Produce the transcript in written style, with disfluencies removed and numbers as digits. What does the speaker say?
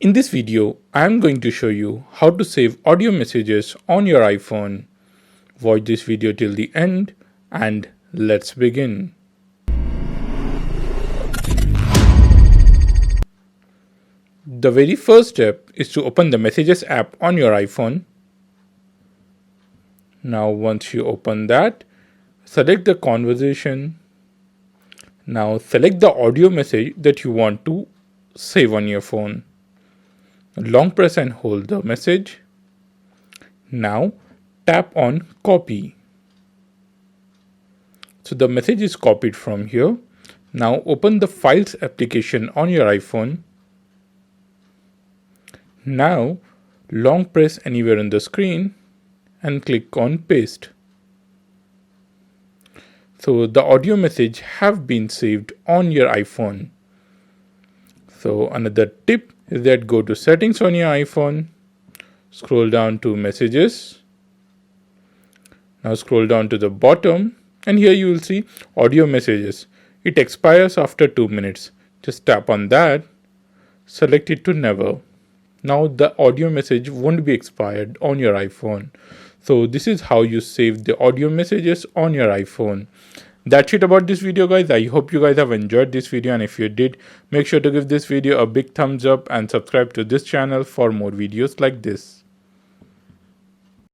In this video, I am going to show you how to save audio messages on your iPhone. Watch this video till the end and let's begin. The very first step is to open the Messages app on your iPhone. Now once you open that, select the conversation. Now select the audio message that you want to save on your phone. Long press and hold the message. Now tap on copy. So the message is copied from here. Now open the Files application on your iPhone. Now long press anywhere on the screen and click on paste. So the audio message have been saved on your iPhone. So another tip is that go to settings on your iPhone, scroll down to messages. Now scroll down to the bottom and here you will see audio messages. It expires after 2 minutes. Just tap on that, select it to never. Now the audio message won't be expired on your iPhone. So this is how you save the audio messages on your iPhone. That's it about this video, guys. I hope you guys have enjoyed this video, and if you did, make sure to give this video a big thumbs up and subscribe to this channel for more videos like this.